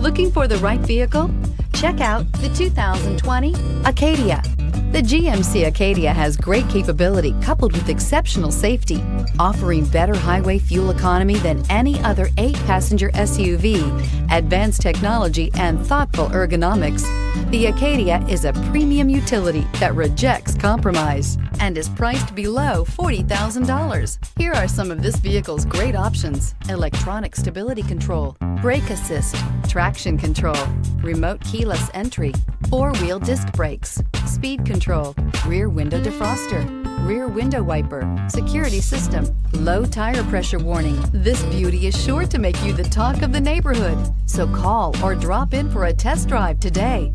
Looking for the right vehicle? Check out the 2020 Acadia. The GMC Acadia has great capability coupled with exceptional safety, offering better highway fuel economy than any other 8-passenger SUV, advanced technology, and thoughtful ergonomics. The Acadia is a premium utility that rejects compromise and is priced below $40,000. Here are some of this vehicle's great options: electronic stability control, brake assist, traction control, remote keyless entry, 4-wheel disc brakes, speed control, rear window defroster, rear window wiper, security system, low tire pressure warning. This beauty is sure to make you the talk of the neighborhood. So call or drop in for a test drive today.